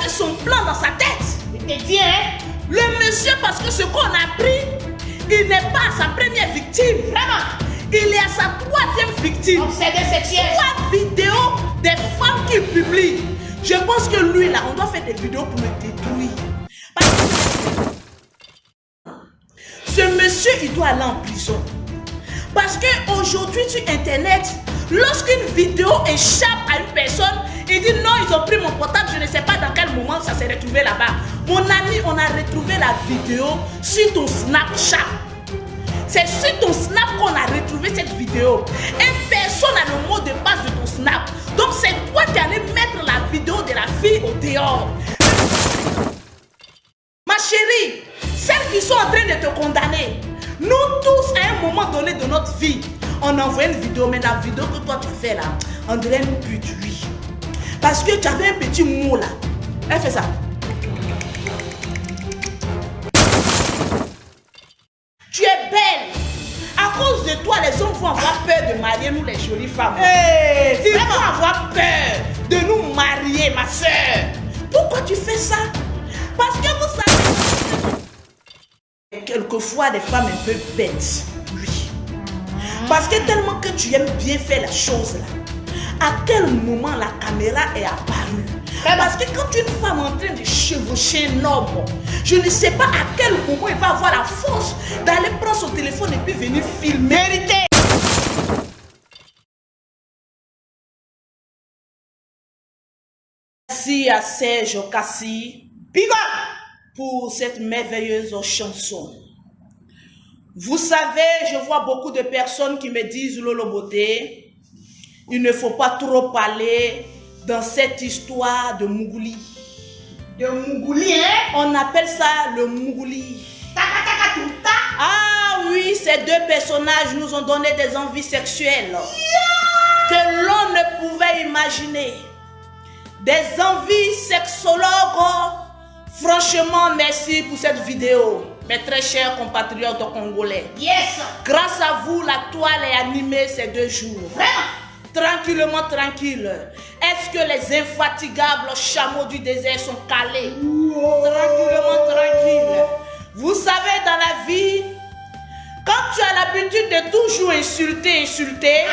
avait son plan dans sa tête. Je te dis, hein? Le monsieur, parce que ce qu'on a pris, il n'est pas à sa première victime. Vraiment. Il est à sa troisième victime. Obsédé sexuel. 3 vidéos des femmes qu'il publie. Je pense que lui, là, on doit faire des vidéos pour le détruire. Parce que ce monsieur, il doit aller en prison. Parce qu'aujourd'hui, sur Internet, lorsqu'une vidéo échappe à une personne, il dit non, ils ont pris mon portable, je ne sais pas dans quel moment ça s'est retrouvé là-bas. Mon ami, on a retrouvé la vidéo sur ton Snapchat. C'est sur ton Snap qu'on a retrouvé cette vidéo. Et personne n'a le mot de passe de ton Snap. Donc c'est toi qui allais mettre la vidéo de la fille au dehors. Ma chérie, celles qui sont en train de te condamner, nous tous à un moment donné de notre vie, on envoie une vidéo, mais la vidéo que toi tu fais là, on dirait une pute, oui. Parce que tu avais un petit mot là. Elle fait ça. Tu es belle. À cause de toi, les hommes vont avoir peur de marier nous les jolies femmes. Hey, ils vont avoir peur de nous marier, ma soeur. Pourquoi tu fais ça? Parce que vous savez, quelquefois des femmes un peu bêtes. Oui. Parce que tellement que tu aimes bien faire la chose là. À quel moment la caméra est apparue? Parce que quand une femme est en train de chevaucher un homme, je ne sais pas à quel moment il va avoir la force d'aller prendre son téléphone et puis venir filmer. Vérité. Merci à Serge Okassi pour cette merveilleuse chanson. Vous savez, je vois beaucoup de personnes qui me disent Lolo Beauté, il ne faut pas trop parler dans cette histoire de Mougouli. De Mougouli, hein? On appelle ça le Mougouli. Ah oui, ces deux personnages nous ont donné des envies sexuelles que l'on ne pouvait imaginer. Des envies sexologues. Franchement, merci pour cette vidéo, mes très chers compatriotes congolais. Yes. Grâce à vous, la toile est animée ces 2 jours. Vraiment? Tranquillement, tranquille. Est-ce que les infatigables chameaux du désert sont calés? Tranquillement, tranquille. Vous savez, dans la vie, quand tu as l'habitude de toujours insulter,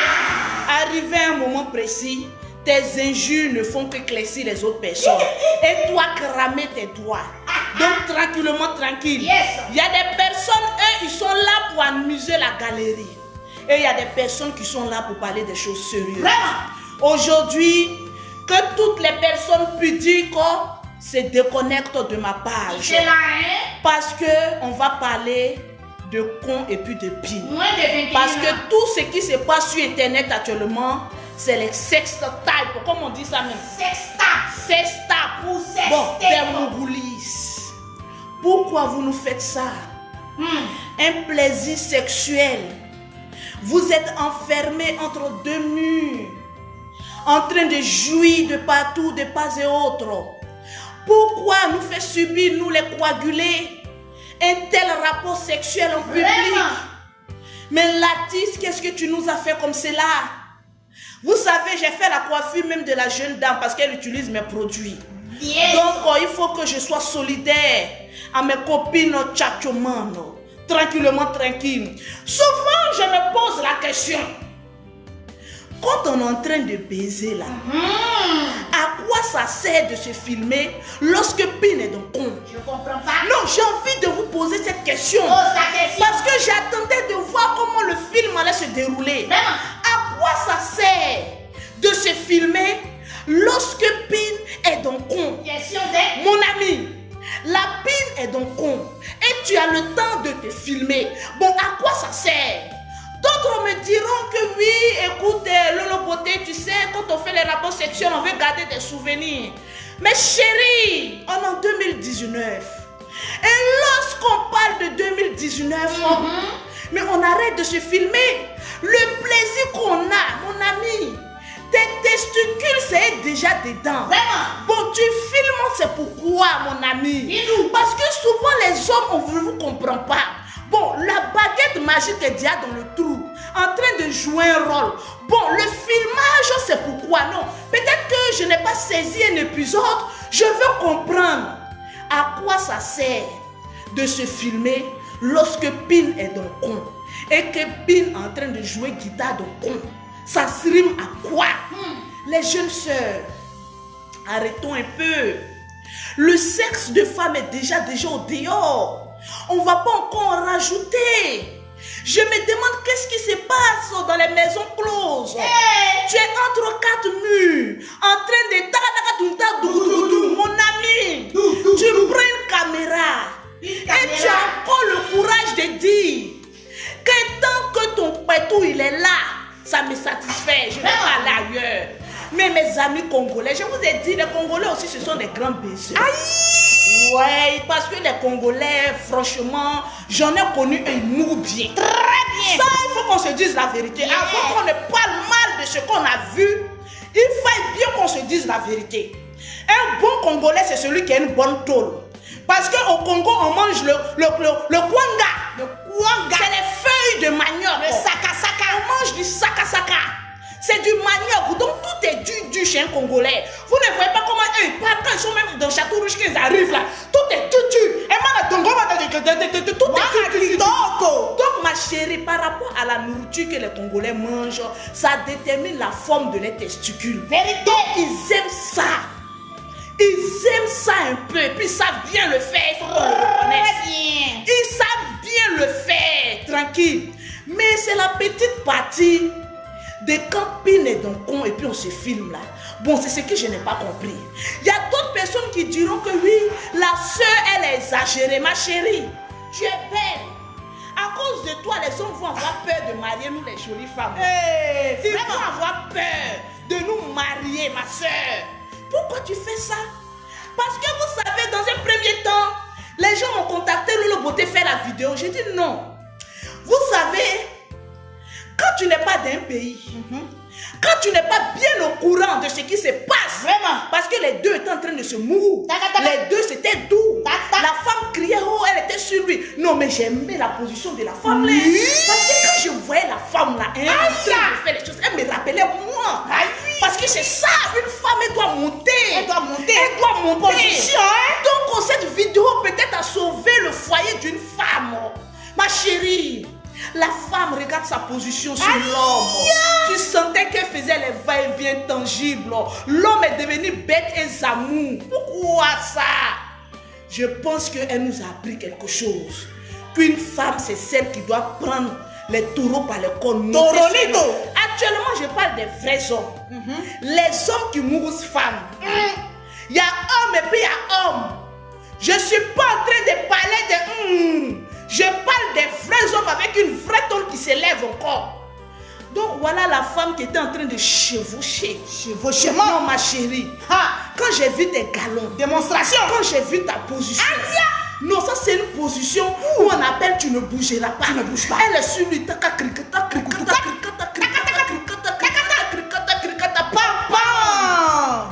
arrivé à un moment précis, tes injures ne font qu'éclaircir les autres personnes. Et toi, cramer tes doigts. Donc, tranquillement, tranquille. Yes. Il y a des personnes, eux, ils sont là pour amuser la galerie. Et il y a des personnes qui sont là pour parler des choses sérieuses. Vraiment? Aujourd'hui, que toutes les personnes pudiques se déconnectent de ma page. C'est là, hein? Parce qu'on va parler de cons et puis de pines. Moins de 21 Parce ans. que tout ce qui se passe sur Internet actuellement, c'est les sextapes. Comment on dit ça même? Sextape. Sextapes. Ou sextape. Bon, des mougoulis. Pourquoi vous nous faites ça? Un plaisir sexuel. Vous êtes enfermés entre 2 murs, en train de jouir de partout, de part et autre. Pourquoi nous faire subir, nous les coagulés, un tel rapport sexuel en public? Vraiment? Mais Latis, qu'est-ce que tu nous as fait comme cela? Vous savez, j'ai fait la coiffure même de la jeune dame parce qu'elle utilise mes produits. Yes. Donc, il faut que je sois solidaire à mes copines tchatchomano. Tranquillement, tranquille. Souvent, je me pose la question. Quand on est en train de baiser là, à quoi ça sert de se filmer lorsque Pin est dans con? Je comprends pas. Non, j'ai envie de vous poser cette question. Pose ta question. Parce que j'attendais de voir comment le film allait se dérouler. Vraiment? À quoi ça sert de se filmer lorsque Pin est dans con? Question de... Mon ami, la Pin est dans con et tu as le temps de te filmer. Bon, à quoi ça sert? D'autres me diront que oui, écoute, Lolo Beauté, tu sais, quand on fait les rapports sexuels, on veut garder des souvenirs. Mais chérie, on est en 2019. Et lorsqu'on parle de 2019, mais on arrête de se filmer. Le plaisir qu'on a, mon ami, tes testicules, c'est déjà dedans. Vraiment? Bon, tu filmes, c'est pourquoi, mon ami? Dis-nous. Parce que souvent, les hommes, on ne vous comprend pas. Bon, la baguette magique est déjà dans le trou. en train de jouer un rôle. Bon, le filmage, c'est pourquoi non. Peut-être que je n'ai pas saisi un épisode. Je veux comprendre à quoi ça sert de se filmer lorsque Pin est dans le con et que Pin est en train de jouer guitare dans le con. Ça se rime à quoi? Les jeunes sœurs, arrêtons un peu. Le sexe de femme est déjà au dehors. On ne va pas encore en rajouter. Je me demande qu'est-ce qui se passe dans les maisons closes. Tu es entre quatre murs, en train de mon ami. Tu prends une caméra et tu as encore le courage de dire que tant que ton pétou il est là, ça me satisfait. Je vais pas aller ailleurs. Mais mes amis congolais, je vous ai dit, les Congolais aussi, ce sont des grands baisers. Aïe! Ouais, parce que les Congolais, franchement, j'en ai connu un mou bien. Très bien. Ça, il faut qu'on se dise la vérité. Yeah. Avant qu'on ne parle mal de ce qu'on a vu, il faut bien qu'on se dise la vérité. Un bon Congolais, c'est celui qui a une bonne tôle. Parce qu'au Congo, on mange le kwanga. Le kwanga. C'est les feuilles de manioc. Le sakasaka. On mange du sakasaka. C'est du manioc, donc tout est du chez un Congolais. Vous ne voyez pas comment eux parlent quand ils sont même dans Château Rouge qu'ils arrivent là. Tout est du. Tout est du. Donc ma chérie, par rapport à la nourriture que les Congolais mangent, ça détermine la forme de leurs testicules. Vérité. Donc ils aiment ça. Ils aiment ça un peu, et puis ils savent bien le faire, il faut qu'on le reconnaisse. Ils savent bien le faire, tranquille. Mais c'est la petite partie de quand Pin est dans le con et puis on se filme là. Bon, c'est ce que je n'ai pas compris. Il y a d'autres personnes qui diront que oui, la soeur, elle est exagérée. Ma chérie, tu es belle. À cause de toi, les hommes vont avoir peur de marier nous les jolies femmes. Ils vont avoir peur de nous marier, ma soeur. Pourquoi tu fais ça? Parce que vous savez, dans un premier temps, les gens m'ont contacté, Lolo Beauté faire la vidéo. J'ai dit non. Vous savez, quand tu n'es pas d'un pays, quand tu n'es pas bien au courant de ce qui se passe, vraiment, parce que les deux étaient en train de se mourir, les deux c'était doux. La femme criait, oh, elle était sur lui. Non, mais j'aimais la position de la femme. Oui. Parce que quand je voyais la femme là, en train de faire les choses, elle me rappelait moi. Parce que c'est ça, une femme, elle doit monter. Elle doit monter. Elle doit monter. Position, hein? Donc, cette vidéo peut-être a sauvé le foyer d'une femme. Ma chérie, la femme regarde sa position sur l'homme. Tu sentais qu'elle faisait les va-et-vient tangibles. L'homme est devenu bête et zamou. Pourquoi ça? Je pense qu'elle nous a appris quelque chose. Qu'une femme, c'est celle qui doit prendre les taureaux par le cornes. Actuellement, je parle des vrais hommes. Les hommes qui mourent femmes. Il y a homme et puis il y a homme. Je ne suis pas en train de parler de... Je parle des vrais hommes avec une vraie tôle qui s'élève encore. Donc voilà la femme qui était en train de chevaucher. Chevauchement, non, ma chérie. Quand j'ai vu tes galons, démonstration. Quand j'ai vu ta position. Non, ça c'est une position où on appelle tu ne bougeras pas. Tu ne bouges pas. Elle est sur lui.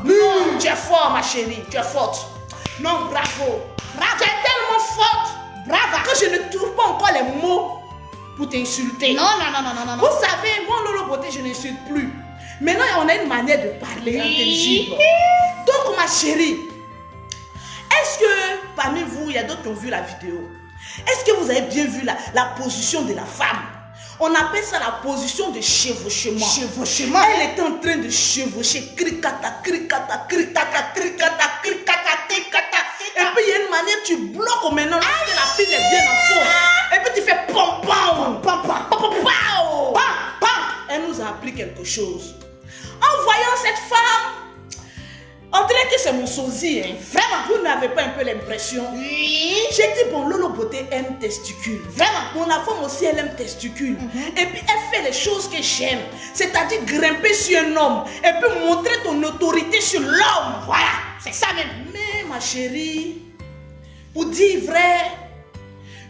Non, tu es fort, ma chérie. Tu es forte. Non, bravo. Tu es tellement forte. Bravo. Que je ne trouve pas encore les mots pour t'insulter. Non. Vous savez, moi, Lolo Beauté, je n'insulte plus. Maintenant, on a une manière de parler intelligible. Donc, ma chérie, est-ce que parmi vous, il y a d'autres qui ont vu la vidéo? Est-ce que vous avez bien vu la position de la femme? On appelle ça la position de chevauchement. Chevauchement. Elle était en train de chevaucher. Cricata, cricata, cricata, cricata, cricata, cricata. Et puis il y a une manière, tu bloques maintenant parce que la fille est bien en fond. Et puis tu fais pom pom, pom pom, pom pom, pom pom. Elle nous a appris quelque chose. En voyant cette femme, on dirait que c'est mon sosie. Hein. Vraiment, vous n'avez pas un peu l'impression? Oui. J'ai dit, bon, Lolo Beauté aime testicule. Vraiment. Bon, la femme aussi, elle aime testicule. Et puis, elle fait les choses que j'aime. C'est-à-dire grimper sur un homme. Et puis, montrer ton autorité sur l'homme. Voilà. C'est ça même. Mais, ma chérie, pour dire vrai,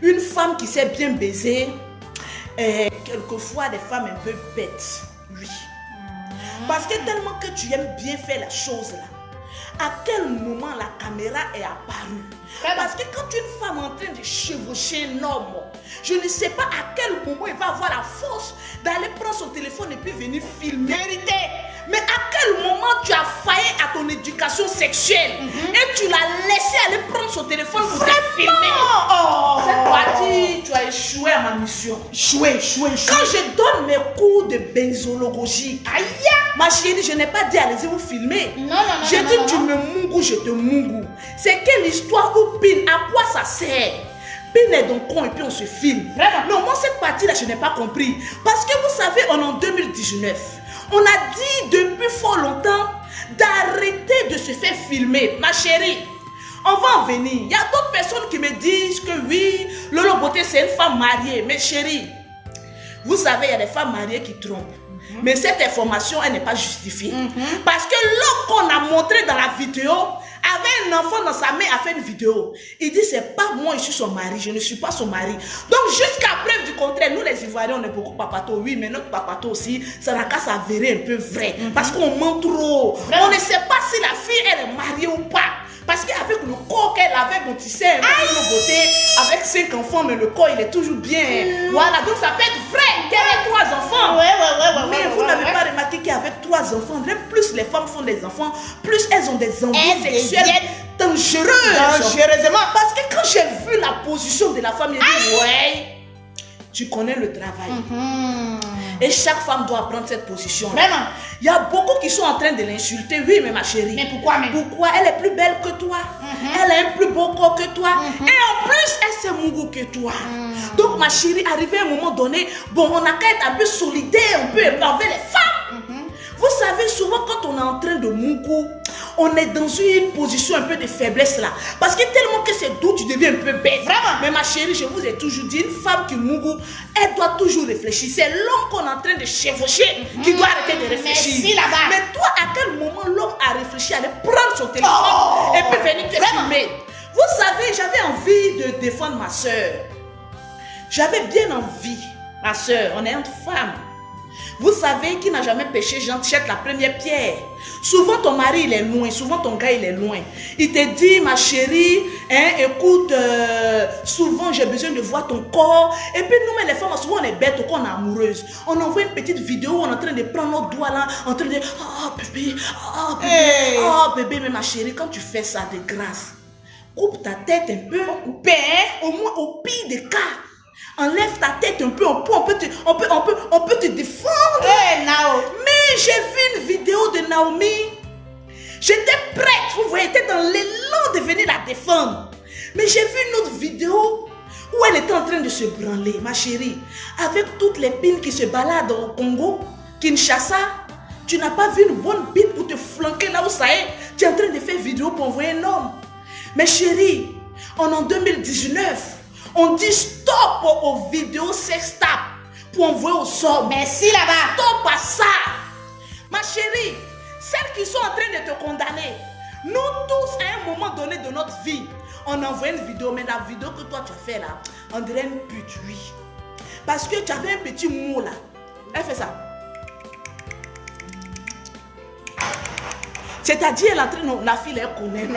une femme qui sait bien baiser, quelquefois, des femmes un peu bêtes. Oui. Parce que tellement que tu aimes bien faire la chose là. à quel moment la caméra est apparue. Parce que quand une femme est en train de chevaucher un homme, je ne sais pas à quel moment il va avoir la force d'aller prendre son téléphone et puis venir filmer. Vérité. Mais à quel moment tu as failli à ton éducation sexuelle et tu l'as laissé aller prendre son téléphone pour te filmer? Cette partie, tu as échoué à ma mission. Échoué. Quand je donne mes cours de benzologie, ma chérie, je n'ai pas dit allez-y vous filmer. Non. J'ai dit tu me mougou, je te mougou. C'est quelle histoire ou pin? À quoi ça sert? Pin est donc con et puis on se filme. Vraiment? Non, moi cette partie-là, je n'ai pas compris. Parce que vous savez, on est en 2019. On a dit depuis fort longtemps d'arrêter de se faire filmer. Ma chérie, on va en venir. Il y a d'autres personnes qui me disent que oui, Lolo Beauté c'est une femme mariée. Mais chérie, vous savez, il y a des femmes mariées qui trompent. Mais cette information, elle n'est pas justifiée. Parce que l'homme qu'on a montré dans la vidéo avait un enfant dans sa main, a fait une vidéo. Il dit, c'est pas moi, je suis son mari, je ne suis pas son mari. Donc, jusqu'à preuve du contraire, nous les Ivoiriens, on est beaucoup papato, oui, mais notre papato aussi, ça n'a qu'à s'avérer un peu vrai. Parce qu'on ment trop. On ne sait pas si la fille, elle est mariée ou pas. Parce qu'avec le corps qu'elle avait, bon, tu sais, une beauté, avec 5 enfants, mais le corps, il est toujours bien. Voilà, donc ça peut être vrai qu'elle ait 3 enfants. Mais vous n'avez pas remarqué qu'avec 3 enfants, plus les femmes font des enfants, plus elles ont des envies sexuelles dangereuses. Dangereusement. Parce que quand j'ai vu la position de la femme, j'ai dit, ouais, tu connais le travail. Et chaque femme doit prendre cette position. Vraiment. Il y a beaucoup qui sont en train de l'insulter. Oui, mais ma chérie. Mais pourquoi même? Pourquoi? Elle est plus belle que toi. Elle a un plus beau corps que toi. Et en plus, elle s'est mougou que toi. Donc, ma chérie, arrivé à un moment donné, bon, on a qu'à être un peu solidaire, un peu énervé les femmes. Vous savez, souvent, quand on est en train de mougou, on est dans une position un peu de faiblesse là. Parce que tellement que c'est doux, tu deviens un peu bête. Vraiment. Mais ma chérie, je vous ai toujours dit, une femme qui mougou, elle doit toujours réfléchir. C'est l'homme qu'on est en train de chevaucher qui doit arrêter de réfléchir. Merci là-bas. Mais toi, à quel moment l'homme a réfléchi à aller prendre son téléphone et puis venir te filmer? Vous savez, j'avais envie de défendre ma soeur. J'avais bien envie, ma soeur, on est entre femmes. Vous savez qui n'a jamais péché, jette la première pierre. Souvent ton mari il est loin, souvent ton gars il est loin. Il te dit ma chérie, hein, écoute, souvent j'ai besoin de voir ton corps. Et puis nous les femmes, souvent on est bêtes, on est amoureuses. On envoie une petite vidéo où on est en train de prendre nos doigts là, en train de bébé, bébé, mais ma chérie, quand tu fais ça de grâce, coupe ta tête un peu, au moins au pire des cas. Enlève ta tête un peu, on peut te défendre. Mais j'ai vu une vidéo de Naomi. J'étais prête, vous voyez, j'étais dans l'élan de venir la défendre. Mais j'ai vu une autre vidéo où elle était en train de se branler, ma chérie. Avec toutes les pines qui se baladent au Congo, Kinshasa. Tu n'as pas vu une bonne bite pour te flanquer là où ça est. Tu es en train de faire vidéo pour envoyer un homme. Mais chérie, on est en 2019. On dit stop aux vidéos sextap pour envoyer aux hommes. Merci là-bas. Stop à ça. Ma chérie, celles qui sont en train de te condamner, nous tous, à un moment donné de notre vie, on envoie une vidéo, mais la vidéo que toi tu as fait là, on dirait une pute, oui. Parce que tu avais un petit mot là. Elle fait ça. C'est-à-dire, elle est en train de... La fille, elle connaît.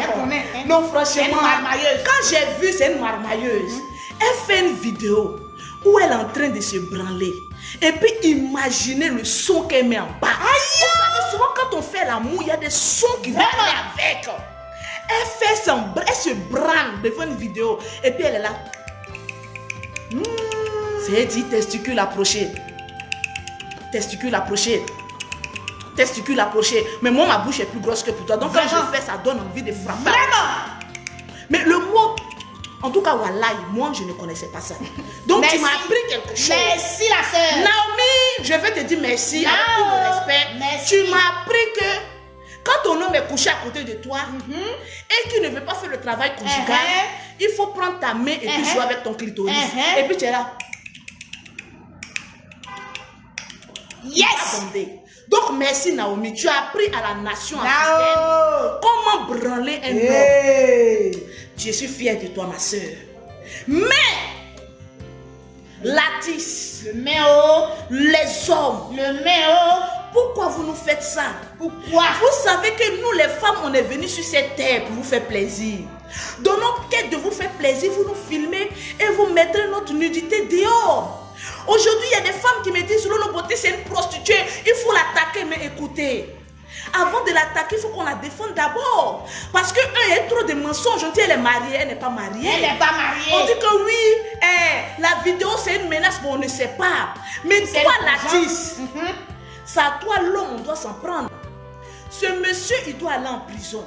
Non, franchement. C'est une marmailleuse. Quand j'ai vu, c'est une marmailleuse. Elle fait une vidéo où elle est en train de se branler. Et puis, imaginez le son qu'elle met en bas. Vous savez, souvent, quand on fait l'amour, il y a des sons qui viennent avec. Elle se branle devant une vidéo. Et puis, elle est là. C'est dit, testicule approché. Testicule approché. Testicule approché. Mais moi, ma bouche est plus grosse que pour toi. Donc, quand je fais, ça donne envie de frapper. Vraiment. Mais le mot, en tout cas, wallahi, moi, je ne connaissais pas ça. Donc, merci. Tu m'as appris quelque chose. Merci, la sœur. Naomi, je vais te dire merci. Avec tout le respect. Merci. Tu m'as appris que quand ton homme est couché à côté de toi et qu'il ne veut pas faire le travail conjugal, il faut prendre ta main et puis jouer avec ton clitoris. Et puis, tu es là. Yes. Attendez. Donc, merci Naomi, tu as appris à la nation africaine comment branler un homme. Je suis fière de toi, ma soeur. Mais, Latis, le méo, les hommes, le méo, Pourquoi vous nous faites ça? Pourquoi? Vous savez que nous les femmes, on est venus sur cette terre pour vous faire plaisir. Dans notre quête de vous faire plaisir, vous nous filmez et vous mettrez notre nudité dehors. Aujourd'hui, il y a des femmes qui me disent, Lolo Beauté, c'est une prostituée, il faut l'attaquer. Mais écoutez, avant de l'attaquer, il faut qu'on la défende d'abord. Parce qu'il y a trop de mensonges. On dit elle est mariée, elle n'est pas mariée. Elle n'est pas mariée. On dit que oui, la vidéo c'est une menace, mais on ne sait pas. Mais toi, l'artiste, c'est à toi l'homme, on doit s'en prendre. Ce monsieur, il doit aller en prison.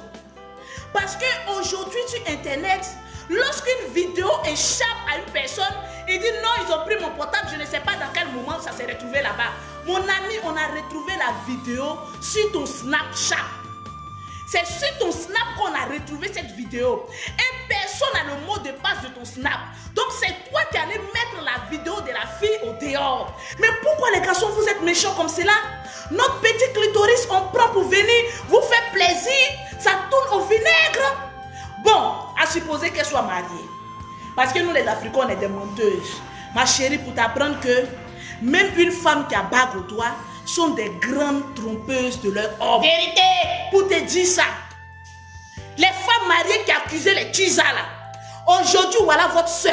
Parce qu'aujourd'hui, sur Internet, lorsqu'une vidéo échappe à une personne, il dit non, ils ont pris mon portable, je ne sais pas dans quel moment ça s'est retrouvé là-bas. Mon ami, on a retrouvé la vidéo sur ton Snapchat. C'est sur ton Snap qu'on a retrouvé cette vidéo. Et personne n'a le mot de passe de ton Snap. Donc c'est toi qui allais mettre la vidéo de la fille au dehors. Mais pourquoi les garçons, vous êtes méchants comme cela? Notre petit clitoris, on prend pour venir vous faire plaisir. Ça tourne au vinaigre. Bon, à supposer qu'elle soit mariée. Parce que nous les Africains, on est des menteuses. Ma chérie, pour t'apprendre que même une femme qui a bague au doigt sont des grandes trompeuses de leur homme. Vérité. Pour te dire ça. Les femmes mariées qui accusaient les Tchisa là. Aujourd'hui, voilà votre soeur.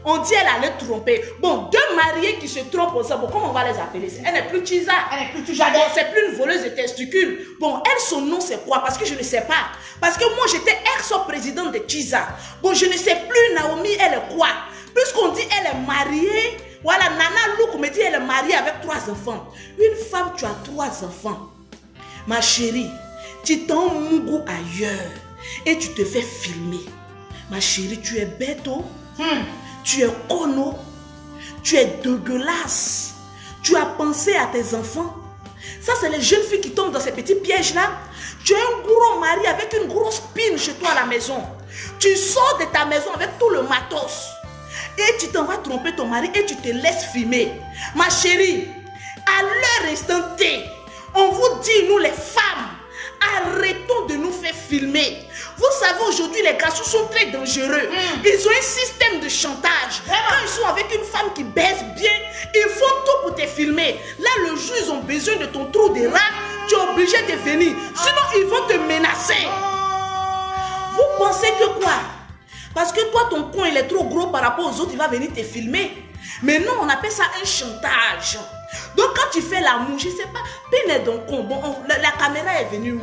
On dit elle allait tromper. Bon, deux mariés qui se trompent ensemble, bon, comment on va les appeler? Elle n'est plus Tchisa. Elle n'est plus Tchisa. Bon, c'est plus une voleuse de testicules. Bon, elle, son nom c'est quoi? Parce que je ne sais pas. Parce que moi, j'étais ex-présidente de Tchisa. Bon, je ne sais plus Naomi, elle est quoi? Puisqu'on dit elle est mariée. Voilà, Nana Louk me dit elle est mariée avec 3 enfants. Une femme, tu as 3 enfants. Ma chérie, tu t'en mougou ailleurs et tu te fais filmer. Ma chérie, tu es bête, oh. Tu es cono. Tu es dégueulasse. Tu as pensé à tes enfants. Ça, c'est les jeunes filles qui tombent dans ces petits pièges-là. Tu as un gros mari avec une grosse pine chez toi à la maison. Tu sors de ta maison avec tout le matos. Et tu t'en vas tromper ton mari et tu te laisses filmer. Ma chérie, à l'heure instant T, on vous dit, nous les femmes, arrêtons de nous faire filmer. Vous savez, aujourd'hui, les garçons sont très dangereux. Ils ont un système de chantage. Quand ils sont avec une femme qui baisse bien, ils font tout pour te filmer. Là, le jour, ils ont besoin de ton trou de rat, tu es obligé de venir. Sinon, ils vont te menacer. Vous pensez que quoi? Parce que toi, ton coin, il est trop gros par rapport aux autres, il va venir te filmer. Mais non, on appelle ça un chantage. Donc, quand tu fais l'amour, je ne sais pas, peine donc, bon, la caméra est venue où?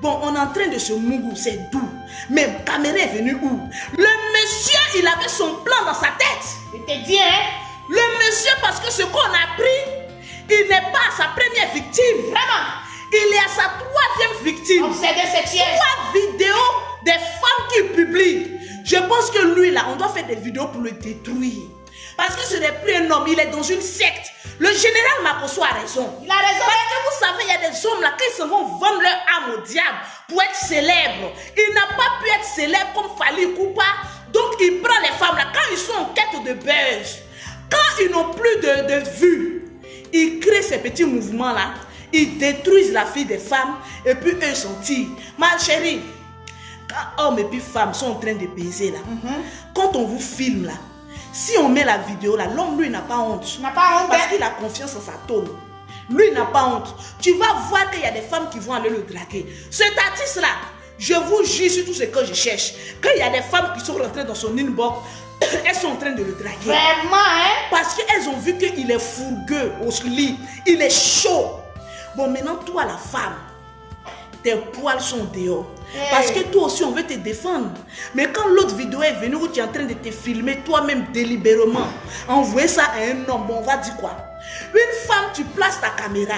Bon, on est en train de se mougou, c'est doux. Mais la caméra est venue où? Le monsieur, il avait son plan dans sa tête. Je te dis, hein? Le monsieur, parce que ce qu'on a pris, il n'est pas à sa première victime. Vraiment? Il est à sa 3e victime. Obsédé sexuel. 3 vidéos des femmes qu'il publie. Je pense que lui, là, on doit faire des vidéos pour le détruire. Parce que ce n'est plus un homme, il est dans une secte. Le général Makosso a raison. Il a raison. Parce que vous savez, il y a des hommes là qui se vont vendre leur âme au diable pour être célèbres. Il n'a pas pu être célèbre comme Fali Koupa. Donc il prend les femmes là, quand ils sont en quête de buzz, quand ils n'ont plus de vues, ils créent ces petits mouvements là. Ils détruisent la fille des femmes et puis eux sont tirés. Ma chérie, quand hommes et puis femmes sont en train de baiser là, quand on vous filme là, si on met la vidéo là, l'homme lui n'a pas honte. Il n'a pas honte. Parce qu'il a confiance en sa tôle. Lui n'a pas honte. Tu vas voir qu'il y a des femmes qui vont aller le draguer. Cet artiste là, je vous jure sur tout ce que je cherche, qu'il y a des femmes qui sont rentrées dans son inbox, elles sont en train de le draguer. Vraiment, hein? Parce qu'elles ont vu qu'il est fougueux au lit. Il est chaud. Bon, maintenant, toi la femme, tes poils sont dehors. Parce que toi aussi, on veut te défendre. Mais quand l'autre vidéo est venue où tu es en train de te filmer toi-même délibérément, envoyer ça à un homme, bon, on va dire quoi? Une femme, tu places ta caméra,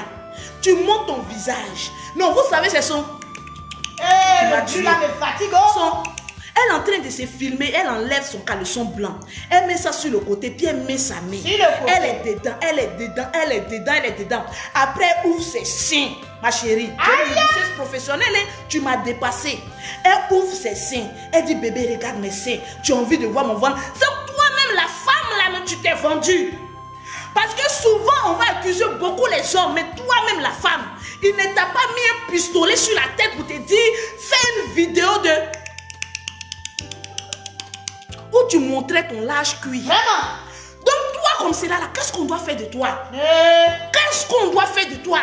tu montes ton visage. Non, vous savez, c'est son... Tu vas me fatiguer. Elle est en train de se filmer, elle enlève son caleçon blanc. Elle met ça sur le côté, puis elle met sa main. Elle est dedans, elle est dedans, elle est dedans, elle est dedans. Après, elle ouvre ses seins, ma chérie. Tu es une professionnelle, hein? Tu m'as dépassé. Elle ouvre ses seins. Elle dit, bébé, regarde mes seins. Tu as envie de voir mon ventre. C'est toi-même, la femme, là, mais tu t'es vendue. Parce que souvent, on va accuser beaucoup les hommes, mais toi-même, la femme, il ne t'a pas mis un pistolet sur la tête pour te dire, fais une vidéo de... où tu montrais ton large cuir. Vraiment? Donc toi comme cela là, qu'est-ce qu'on doit faire de toi? Qu'est-ce qu'on doit faire de toi?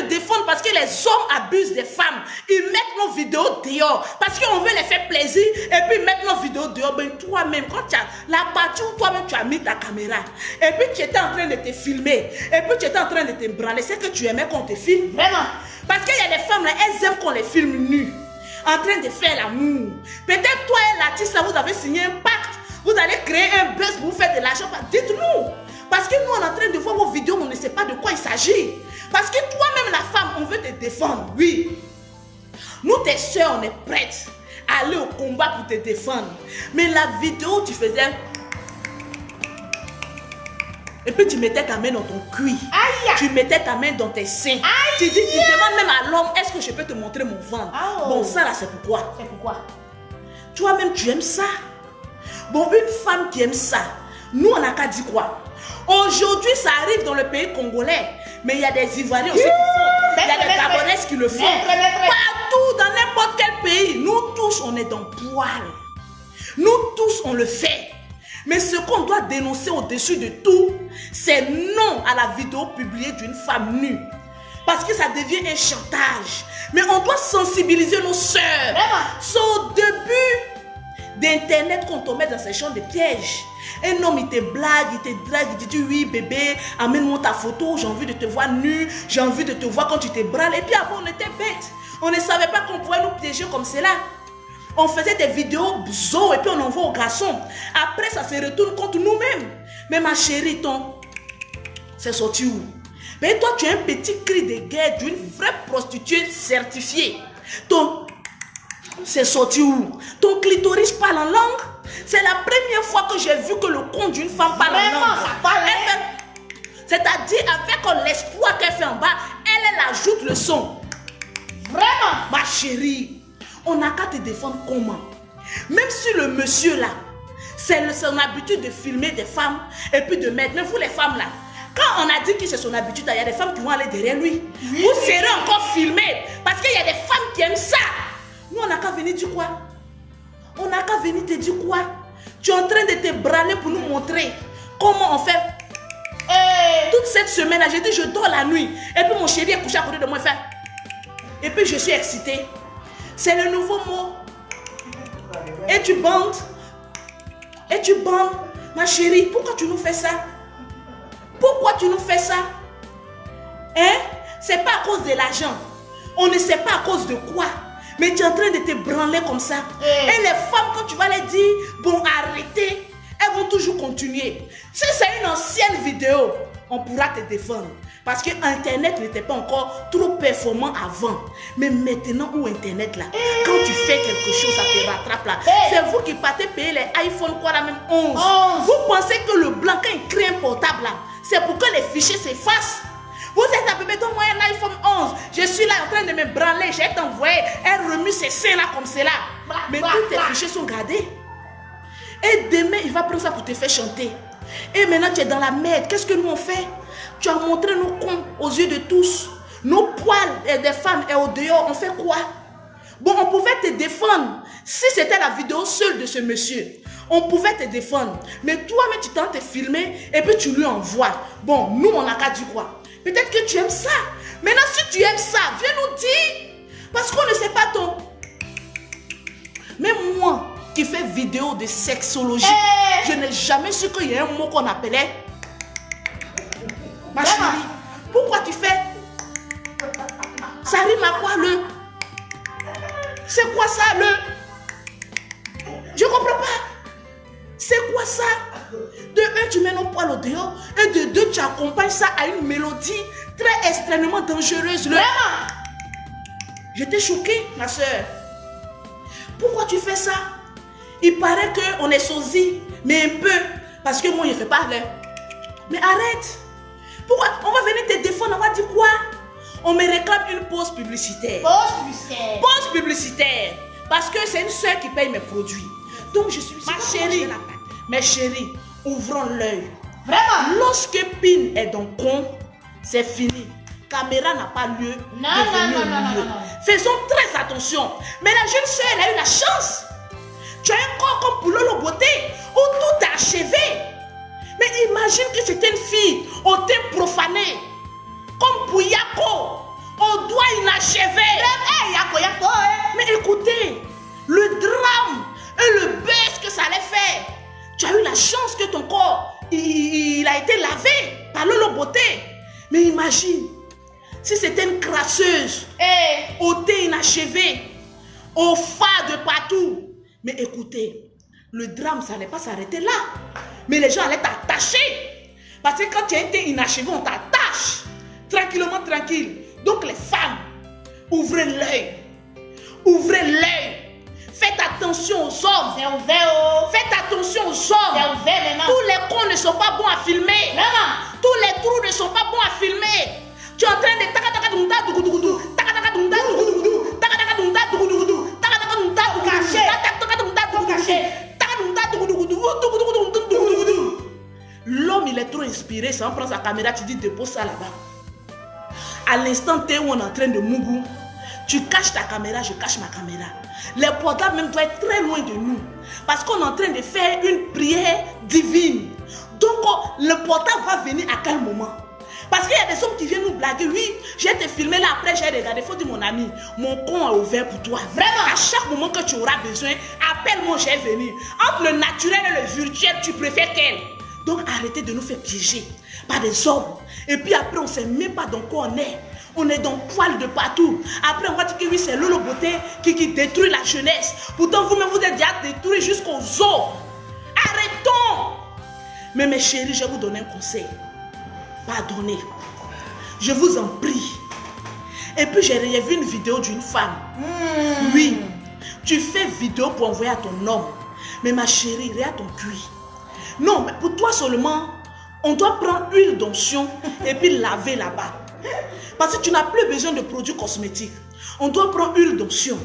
défendre parce que les hommes abusent des femmes. Ils mettent nos vidéos dehors parce qu'on veut les faire plaisir et puis mettre nos vidéos dehors. Ben toi-même, quand tu as la partie où toi-même tu as mis ta caméra et puis tu étais en train de te filmer et puis tu étais en train de te branler, c'est que tu aimais qu'on te filme. Vraiment. Parce qu'il y a des femmes là, elles aiment qu'on les filme nus, en train de faire l'amour. Peut-être toi et l'artiste, vous avez signé un pacte. Vous allez créer un buzz pour vous faire de l'argent. Dites-nous. Parce que nous, on est en train de voir vos vidéos, on ne sait pas de quoi il s'agit. Parce que toi-même, la femme, on veut te défendre. Oui. Nous, tes soeurs, on est prêtes à aller au combat pour te défendre. Mais la vidéo, tu faisais... Et puis tu mettais ta main dans ton cuir. Aïe. Tu mettais ta main dans tes seins. Aïe. Tu demandes même à l'homme, est-ce que je peux te montrer mon ventre? Oh. Bon, ça là, c'est pourquoi. C'est pourquoi? Toi-même, tu aimes ça. Bon, une femme qui aime ça, nous, on n'a qu'à dire quoi? Aujourd'hui, ça arrive dans le pays congolais. Mais il y a des Ivoiriens aussi qui font. Il y a des Gabonaises qui le font. Partout, dans n'importe quel pays. Nous tous, on est dans le poil. Nous tous, on le fait. Mais ce qu'on doit dénoncer au-dessus de tout, c'est non à la vidéo publiée d'une femme nue. Parce que ça devient un chantage. Mais on doit sensibiliser nos sœurs. C'est au début d'Internet qu'on te met dans ces champs de pièges. Un homme, il te blague, il te drague, il te dit oui bébé, amène-moi ta photo, j'ai envie de te voir nu, j'ai envie de te voir quand tu te brales. Et puis avant, on était bêtes. On ne savait pas qu'on pouvait nous piéger comme cela. On faisait des vidéos bzo et puis on envoie aux garçons. Après, ça se retourne contre nous-mêmes. Mais ma chérie, c'est sorti où? Mais toi, tu as un petit cri de guerre d'une vraie prostituée certifiée. C'est sorti où? Ton clitoris parle en langue? C'est la première fois que j'ai vu que le compte d'une femme parle en langue. Ça parle. C'est-à-dire avec l'espoir qu'elle fait en bas, elle ajoute le son. Vraiment? Ma chérie, on n'a qu'à te défendre comment? Même si le monsieur là, c'est son habitude de filmer des femmes et puis de mettre. Mais vous les femmes là, quand on a dit que c'est son habitude, il y a des femmes qui vont aller derrière lui. Oui, vous serez encore filmés parce qu'il y a des femmes qui aiment ça. Nous, on n'a qu'à venir dire quoi? On n'a qu'à venir te dire quoi? Tu es en train de te branler pour nous montrer comment on fait. Toute cette semaine-là, j'ai dit je dors la nuit. Et puis mon chéri est couché à côté de moi. Fait. Et puis je suis excitée. C'est le nouveau mot. Et tu bandes. Et tu bandes. Ma chérie, pourquoi tu nous fais ça? Pourquoi tu nous fais ça? Hein? C'est pas à cause de l'argent. On ne sait pas à cause de quoi. Mais tu es en train de te branler comme ça. Et les femmes, quand tu vas les dire, bon, arrêtez, elles vont toujours continuer. Si c'est une ancienne vidéo, on pourra te défendre. Parce que Internet n'était pas encore trop performant avant. Mais maintenant, où Internet là, quand tu fais quelque chose, ça te rattrape là. C'est vous qui partez payer les iPhone, quoi, la même 11. Vous pensez que le blanc, quand il crée un portable là, c'est pour que les fichiers s'effacent. Vous êtes à bébé, donne-moi un iPhone 11. Je suis là en train de me branler. J'ai t'envoyé. Elle remue ses seins là comme cela. Mais tous tes fichiers sont gardés. Et demain, il va prendre ça pour te faire chanter. Et maintenant, tu es dans la merde. Qu'est-ce que nous on fait? Tu as montré nos cons aux yeux de tous. Nos poils des femmes et au dehors, on fait quoi? Bon, on pouvait te défendre. Si c'était la vidéo seule de ce monsieur, on pouvait te défendre. Mais toi-même, tu tentes de filmer et puis tu lui envoies. Bon, nous, on n'a qu'à dire quoi? Peut-être que tu aimes ça. Maintenant, si tu aimes ça, viens nous dire. Parce qu'on ne sait pas ton... Même moi, qui fais vidéo de sexologie, je n'ai jamais su qu'il y a un mot qu'on appelait... Ma chérie, pourquoi tu fais... Ça rime à quoi le... C'est quoi ça le... Je comprends pas. C'est quoi ça? De un, tu mets nos poils au dehors. Et de deux, tu accompagnes ça à une mélodie très extrêmement dangereuse. Vraiment? J'étais choquée, ma soeur. Pourquoi tu fais ça? Il paraît qu'on est sosie, mais un peu. Parce que moi, je ne fais pas. Mais arrête. Pourquoi? On va venir te défendre, on va dire quoi? On me réclame une pause publicitaire. Pause publicitaire. Pause publicitaire. Parce que c'est une soeur qui paye mes produits. Donc je suis... Ma chérie, mes chéris, ouvrons l'œil. Vraiment? Lorsque PIN est dans con, c'est fini. Caméra n'a pas lieu Non. Faisons très attention. Mais la jeune soeur, elle a eu la chance. Tu as un corps comme Poulolo Beauté, où tout est achevé. Mais imagine que c'était une fille au teint profané, comme Bouyako, au doigt inachevé. Mais écoutez, le drame et le buzz que ça allait faire. Tu as eu la chance que ton corps, il a été lavé par l'eau beauté. Mais imagine, si c'était une crasseuse, au thé inachevé, au phare de partout. Mais écoutez, le drame, ça n'allait pas s'arrêter là. Mais les gens allaient t'attacher. Parce que quand tu as été inachevé, on t'attache. Tranquillement, tranquille. Donc les femmes, ouvrez l'œil. Ouvrez l'œil. Faites attention aux hommes. C'est ouvert. Faites attention aux hommes. C'est ouvert maintenant. Tous les cons ne sont pas bons à filmer. Vraiment. Tous les trous ne sont pas bons à filmer. Tu es en train de l'homme il est trop inspiré, ça on prend sa caméra, tu dis dépose ça là-bas. À l'instant T où on est en train de mougou, tu caches ta caméra, je cache ma caméra. Les portables même doivent être très loin de nous. Parce qu'on est en train de faire une prière divine. Donc le portable va venir à quel moment? Parce qu'il y a des hommes qui viennent nous blaguer. Oui, j'ai te filmé là, après j'ai regardé. Il faut dire mon ami, mon compte est ouvert pour toi. Vraiment, à chaque moment que tu auras besoin, appelle-moi, je vais venir. Entre le naturel et le virtuel, tu préfères quel? Donc arrêtez de nous faire piéger par des hommes. Et puis après, on ne sait même pas dans quoi on est. On est dans poil de partout. Après, on va dire que oui, c'est Lolo Beauté qui détruit la jeunesse. Pourtant, vous-même, vous êtes déjà détruit jusqu'aux os. Arrêtons. Mais mes chéris, je vais vous donner un conseil. Pardonnez. Je vous en prie. Et puis, j'ai vu une vidéo d'une femme. Oui. Tu fais vidéo pour envoyer à ton homme. Mais ma chérie, regarde ton cuir. Non, mais pour toi seulement, on doit prendre huile d'onction et puis laver là-bas. Parce que tu n'as plus besoin de produits cosmétiques. On doit prendre huile d'onction.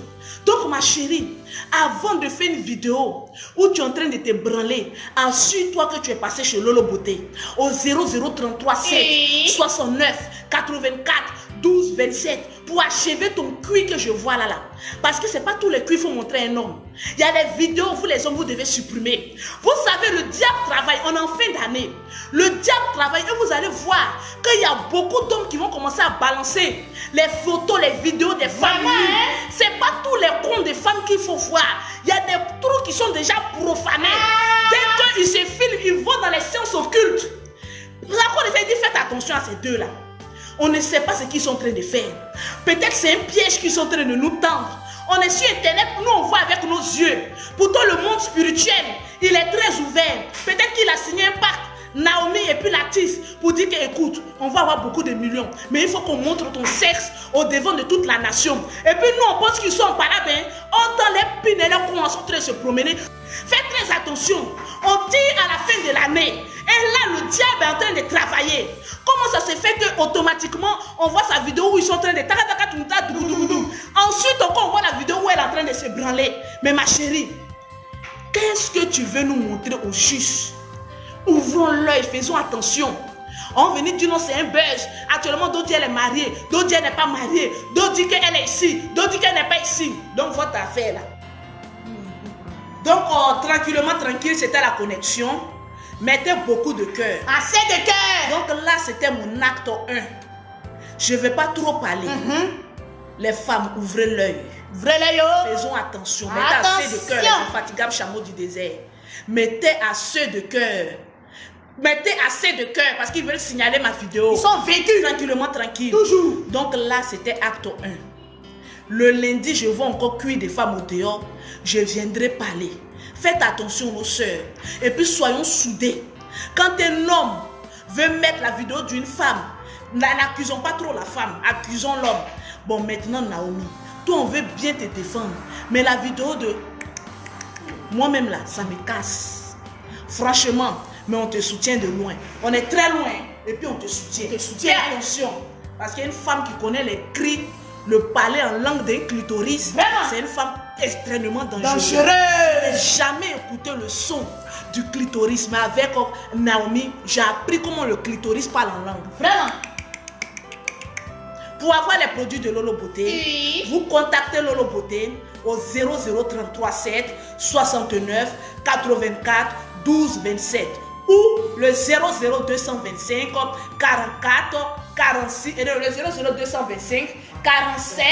Donc ma chérie, avant de faire une vidéo où tu es en train de te branler, assure-toi que tu es passé chez Lolo Beauté au 0033 7 69 84 12 27 pour achever ton cuir que je vois là. Parce que ce n'est pas tous les cuirs qu'il faut montrer à un homme. Il y a des vidéos, vous les hommes, vous devez supprimer. Vous savez, le diable travaille, on est en fin d'année. Le diable travaille et vous allez voir qu'il y a beaucoup d'hommes qui vont commencer à balancer les photos, les vidéos des femmes. Ce n'est pas tous les comptes des femmes qu'il faut voir. Il y a des trucs qui sont déjà profanés. Dès qu'ils se filment, ils vont dans les sciences occultes. La Cour des dit faites attention à ces deux-là. On ne sait pas ce qu'ils sont en train de faire. Peut-être c'est un piège qu'ils sont en train de nous tendre. On est sur Internet, nous on voit avec nos yeux. Pourtant le monde spirituel, il est très ouvert. Peut-être qu'il a signé un pacte, Naomi et puis Latif, pour dire que écoute, on va avoir beaucoup de millions. Mais il faut qu'on montre ton sexe au devant de toute la nation. Et puis nous on pense qu'ils sont pas là, ben, on entend les pines et les cons en train de se promener. Faites très attention. On tire à la fin de l'année. Et là, le diable est en train de travailler. Comment ça se fait que automatiquement on voit sa vidéo où ils sont en train de... Ensuite, on voit la vidéo où elle est en train de se branler. Mais ma chérie, qu'est-ce que tu veux nous montrer au juste? Ouvrons l'œil, faisons attention. On venait dire non, c'est un buzz. Actuellement, d'autres disent elle est mariée, d'autres disent elle n'est pas mariée, d'autres disent qu'elle est ici, d'autres disent qu'elle n'est pas ici. Donc, votre affaire là. Donc, tranquillement, tranquille, c'était la connexion. Mettez beaucoup de cœur. Assez de cœur. Donc là, c'était mon acte 1. Je ne vais pas trop parler. Les femmes, ouvrez l'œil. Ouvrez l'œil. Faisons attention. Mettez assez de cœur, les infatigables chameaux du désert. Mettez assez de cœur. Mettez assez de cœur parce qu'ils veulent signaler ma vidéo. Ils sont vécus. Tranquillement, tranquille. Toujours. Donc là, c'était acte 1. Le lundi, je vois encore cuire des femmes au dehors. Je viendrai parler. Faites attention aux sœurs. Et puis soyons soudés. Quand un homme veut mettre la vidéo d'une femme, n'accusons pas trop la femme, accusons l'homme. Bon, maintenant Naomi, toi on veut bien te défendre. Mais la vidéo de moi-même là, ça me casse. Franchement, mais on te soutient de loin. On est très loin. Et puis on te soutient. Fais attention. Parce qu'il y a une femme qui connaît les cris, le parler en langue d'un clitoris. C'est une femme extrêmement dangereuse. Je n'ai jamais écouté le son du clitoris. Mais avec Naomi, j'ai appris comment le clitoris parle en langue. Vraiment. Pour avoir les produits de Lolo Beauté, vous contactez Lolo Beauté au 0033 7 69 84 12 27 ou le 00225 44 46 et le 00225 47,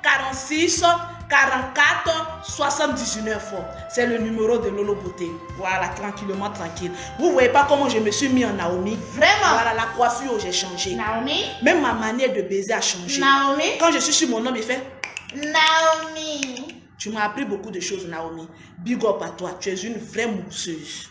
46, 44, 79. C'est le numéro de Lolo Beauté. Voilà, tranquillement, tranquille. Vous voyez pas comment je me suis mis en Naomi? Vraiment? Voilà, la coiffure, j'ai changé. Naomi? Même ma manière de baiser a changé. Naomi? Quand je suis sur mon homme, il fait... Naomi. Tu m'as appris beaucoup de choses, Naomi. Big up à toi. Tu es une vraie mousseuse.